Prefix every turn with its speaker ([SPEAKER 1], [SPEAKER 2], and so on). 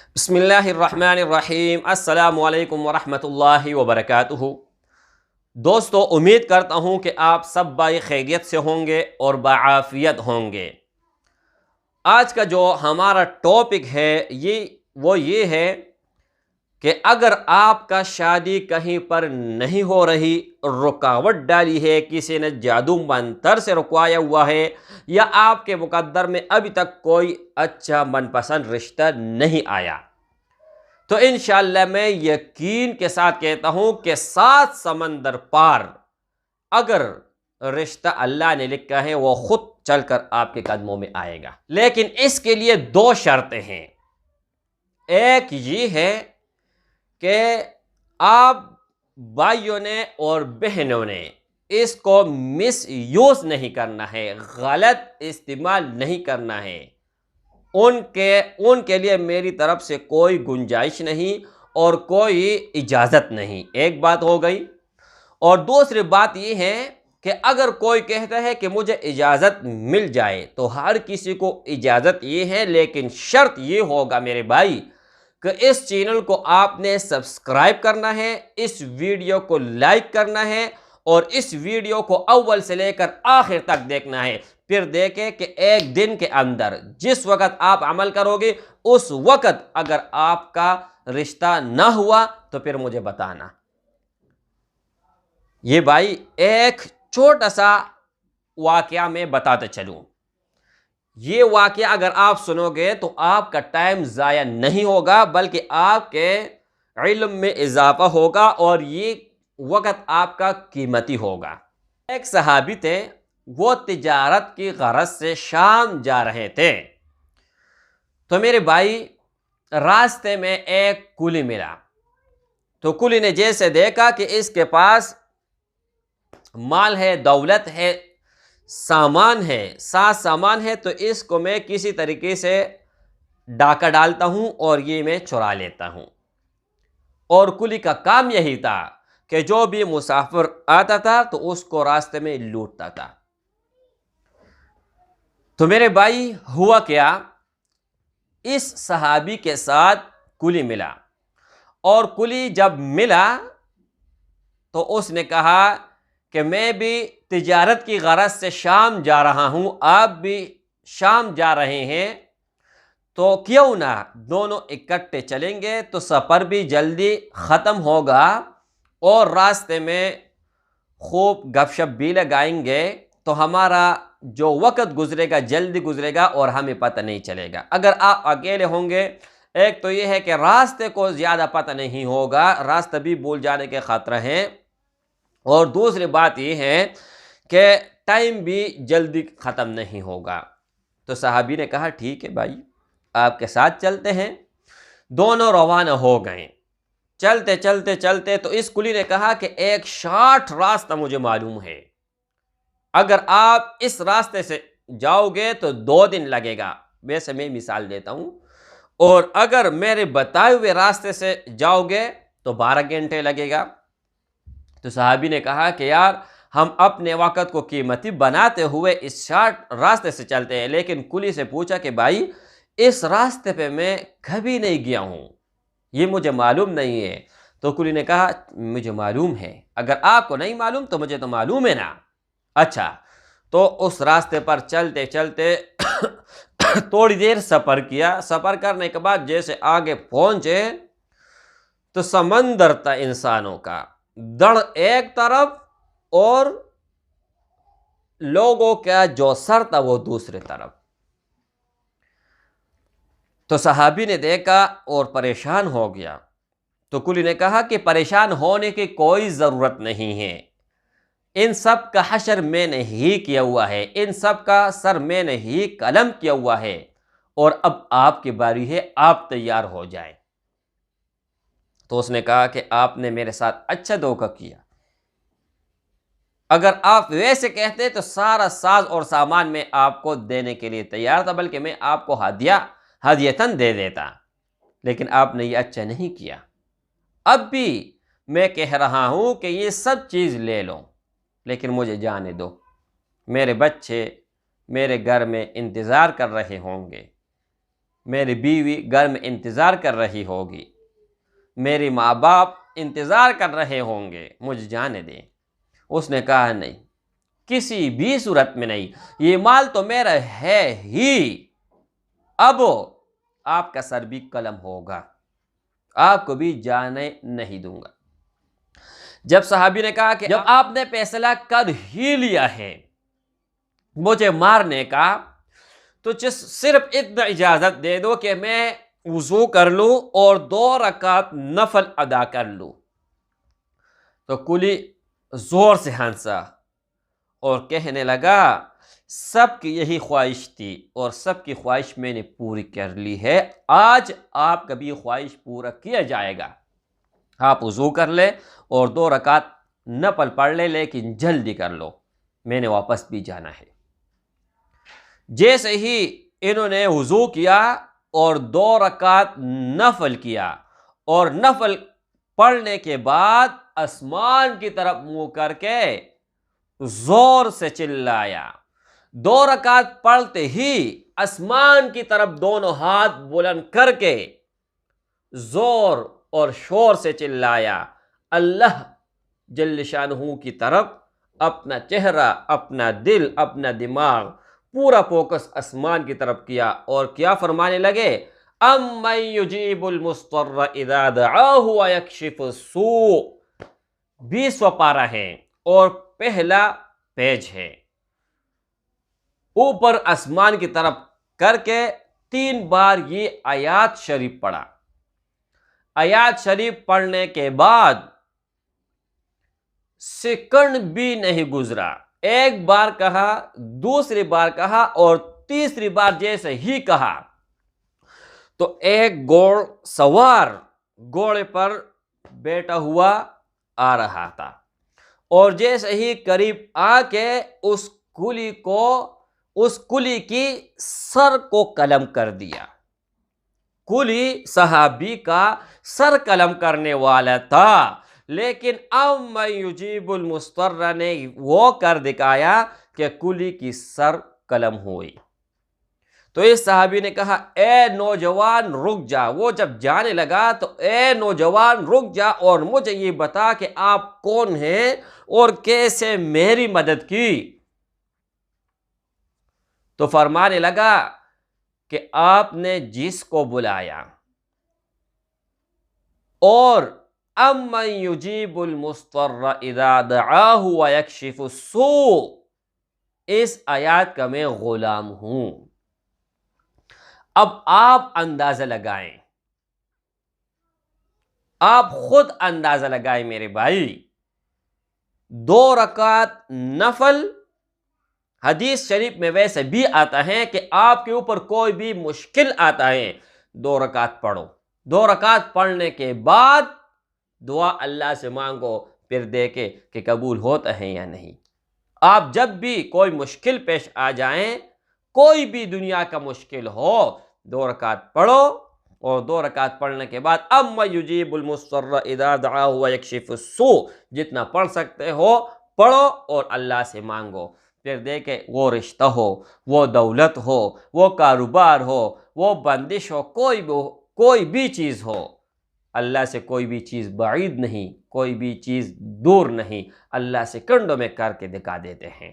[SPEAKER 1] بسم اللہ الرحمن الرحیم۔ السلام علیکم ورحمۃ اللہ وبرکاتہ۔ دوستو، امید کرتا ہوں کہ آپ سب خیریت سے ہوں گے اور بعافیت ہوں گے۔ آج کا جو ہمارا ٹاپک ہے یہ ہے کہ اگر آپ کا شادی کہیں پر نہیں ہو رہی، رکاوٹ ڈالی ہے، کسی نے جادو منتر سے رکوایا ہوا ہے، یا آپ کے مقدر میں ابھی تک کوئی اچھا من پسند رشتہ نہیں آیا، تو انشاءاللہ میں یقین کے ساتھ کہتا ہوں کہ 7 سمندر پار اگر رشتہ اللہ نے لکھا ہے وہ خود چل کر آپ کے قدموں میں آئے گا۔ لیکن اس کے لیے 2 شرطیں ہیں۔ ایک یہ ہے کہ آپ بھائیوں نے اور بہنوں نے اس کو مس یوز نہیں کرنا ہے، غلط استعمال نہیں کرنا ہے۔ ان کے لیے میری طرف سے کوئی گنجائش نہیں اور کوئی اجازت نہیں۔ ایک بات ہو گئی۔ اور دوسری بات یہ ہے کہ اگر کوئی کہتا ہے کہ مجھے اجازت مل جائے تو ہر کسی کو اجازت یہ ہے، لیکن شرط یہ ہوگا میرے بھائی کہ اس چینل کو آپ نے سبسکرائب کرنا ہے، اس ویڈیو کو لائک کرنا ہے اور اس ویڈیو کو اول سے لے کر آخر تک دیکھنا ہے۔ پھر دیکھیں کہ ایک دن کے اندر جس وقت آپ عمل کرو گے اس وقت اگر آپ کا رشتہ نہ ہوا تو پھر مجھے بتانا۔ یہ بھائی ایک چھوٹا سا واقعہ میں بتاتے چلوں۔ یہ واقعہ اگر آپ سنو گے تو آپ کا ٹائم ضائع نہیں ہوگا، بلکہ آپ کے علم میں اضافہ ہوگا اور یہ وقت آپ کا قیمتی ہوگا۔ ایک صحابی تھے، وہ تجارت کی غرض سے شام جا رہے تھے، تو میرے بھائی راستے میں ایک کلی ملا۔ تو کلی نے جیسے دیکھا کہ اس کے پاس مال ہے، دولت ہے، سامان ہے، سامان ہے، تو اس کو میں کسی طریقے سے ڈاکہ ڈالتا ہوں اور یہ میں چرا لیتا ہوں۔ اور کلی کا کام یہی تھا کہ جو بھی مسافر آتا تھا تو اس کو راستے میں لوٹتا تھا۔ تو میرے بھائی ہوا کیا، اس صحابی کے ساتھ کلی ملا، اور کلی جب ملا تو اس نے کہا کہ میں بھی تجارت کی غرض سے شام جا رہا ہوں، آپ بھی شام جا رہے ہیں، تو کیوں نہ دونوں اکٹھے چلیں گے تو سفر بھی جلدی ختم ہوگا اور راستے میں خوب گپ شپ بھی لگائیں گے، تو ہمارا جو وقت گزرے گا جلدی گزرے گا اور ہمیں پتہ نہیں چلے گا۔ اگر آپ اکیلے ہوں گے، ایک تو یہ ہے کہ راستے کو زیادہ پتہ نہیں ہوگا، راستہ بھی بھول جانے کے خطرہ ہیں، اور دوسری بات یہ ہے کہ ٹائم بھی جلدی ختم نہیں ہوگا۔ تو صحابی نے کہا ٹھیک ہے بھائی، آپ کے ساتھ چلتے ہیں۔ دونوں روانہ ہو گئے۔ چلتے چلتے چلتے تو اس کلی نے کہا کہ ایک شارٹ راستہ مجھے معلوم ہے، اگر آپ اس راستے سے جاؤ گے تو 2 دن لگے گا، ویسے میں مثال دیتا ہوں، اور اگر میرے بتائے ہوئے راستے سے جاؤ گے تو 12 گھنٹے لگے گا۔ تو صحابی نے کہا کہ یار ہم اپنے وقت کو قیمتی بناتے ہوئے اس شارٹ راستے سے چلتے ہیں، لیکن کلی سے پوچھا کہ بھائی اس راستے پہ میں کبھی نہیں گیا ہوں، یہ مجھے معلوم نہیں ہے۔ تو کلی نے کہا مجھے معلوم ہے، اگر آپ کو نہیں معلوم تو مجھے تو معلوم ہے نا۔ اچھا، تو اس راستے پر چلتے چلتے تھوڑی دیر سفر کیا۔ سفر کرنے کے بعد جیسے آگے پہنچے تو سمندر تھا انسانوں کا، دڑ ایک طرف اور لوگوں کا جو سر تھا وہ دوسرے طرف۔ تو صحابی نے دیکھا اور پریشان ہو گیا۔ تو کلی نے کہا کہ پریشان ہونے کی کوئی ضرورت نہیں ہے، ان سب کا حشر میں نے ہی کیا ہوا ہے، ان سب کا سر میں نے ہی قلم کیا ہوا ہے، اور اب آپ کی باری ہے، آپ تیار ہو جائیں۔ تو اس نے کہا کہ آپ نے میرے ساتھ اچھا دھوکہ کیا، اگر آپ ویسے کہتے تو سارا ساز اور سامان میں آپ کو دینے کے لیے تیار تھا، بلکہ میں آپ کو ہدیتاً دے دیتا، لیکن آپ نے یہ اچھا نہیں کیا۔ اب بھی میں کہہ رہا ہوں کہ یہ سب چیز لے لو، لیکن مجھے جانے دو، میرے بچے میرے گھر میں انتظار کر رہے ہوں گے۔ میری بیوی گھر میں انتظار کر رہی ہوگی، میری ماں باپ انتظار کر رہے ہوں گے، مجھے جانے دیں۔ اس نے کہا نہیں، کسی بھی صورت میں نہیں، یہ مال تو میرا ہے ہی، اب آپ کا سر بھی قلم ہوگا، آپ کو بھی جانے نہیں دوں گا۔ جب صحابی نے کہا کہ جب آپ نے فیصلہ کر ہی لیا ہے مجھے مارنے کا، تو صرف اتنا اجازت دے دو کہ میں وضو کر لوں اور 2 رکعت نفل ادا کر لوں۔ تو کلی زور سے ہنسا اور کہنے لگا سب کی یہی خواہش تھی اور سب کی خواہش میں نے پوری کر لی ہے، آج آپ کا بھی خواہش پورا کیا جائے گا۔ آپ وضو کر لے اور 2 رکعت نفل پڑھ لے، لیکن جلدی کر لو، میں نے واپس بھی جانا ہے۔ جیسے ہی انہوں نے وضو کیا اور 2 رکعت نفل کیا اور نفل پڑھنے کے بعد آسمان کی طرف منہ کر کے زور سے چلایا، 2 رکعت پڑھتے ہی آسمان کی طرف دونوں ہاتھ بلند کر کے زور اور شور سے چلایا، اللہ جل شانہ کی طرف اپنا چہرہ، اپنا دل، اپنا دماغ، پورا فوکس آسمان کی طرف کیا اور کیا فرمانے لگے، امن یجیب المضطر اذا دعاہ ویکشف السوء۔ 20واں پارہ ہے اور پہلا پیج ہے۔ اوپر آسمان کی طرف کر کے 3 بار یہ آیات شریف پڑھا۔ آیات شریف پڑھنے کے بعد سیکنڈ بھی نہیں گزرا، ایک بار کہا، دوسری بار کہا اور تیسری بار جیسے ہی کہا تو ایک گھوڑ سوار گھوڑے پر بیٹھا ہوا آ رہا تھا، اور جیسے ہی قریب آ کے اس کلی کی سر کو قلم کر دیا۔ کلی صحابی کا سر قلم کرنے والا تھا، لیکن امن یجیب المضطر نے وہ کر دکھایا کہ کلی کی سر قلم ہوئی۔ تو اس صحابی نے کہا اے نوجوان رک جا۔ وہ جب جانے لگا تو اے نوجوان رک جا اور مجھے یہ بتا کہ آپ کون ہیں اور کیسے میری مدد کی۔ تو فرمانے لگا کہ آپ نے جس کو بلایا اور امن یجیب المضطر اذا دعاہ ویکشف السوء، اس آیات کا میں غلام ہوں۔ اب آپ اندازہ لگائیں، آپ خود اندازہ لگائیں میرے بھائی، 2 رکعت نفل، حدیث شریف میں ویسے بھی آتا ہے کہ آپ کے اوپر کوئی بھی مشکل آتا ہے 2 رکعت پڑھو، 2 رکعت پڑھنے کے بعد دعا اللہ سے مانگو، پھر دیکھیں کہ قبول ہوتا ہے یا نہیں۔ آپ جب بھی کوئی مشکل پیش آ جائیں، کوئی بھی دنیا کا مشکل ہو، 2 رکعت پڑھو اور 2 رکعت پڑھنے کے بعد امن یجیب المضطر اذا دعاہ ویکشف السوء، جتنا پڑھ سکتے ہو پڑھو اور اللہ سے مانگو، پھر دیکھیں وہ رشتہ ہو، وہ دولت ہو، وہ کاروبار ہو، وہ بندش ہو، کوئی بھی چیز ہو، اللہ سے کوئی بھی چیز بعید نہیں، کوئی بھی چیز دور نہیں، اللہ سے کنڈوں میں کر کے دکھا دیتے ہیں۔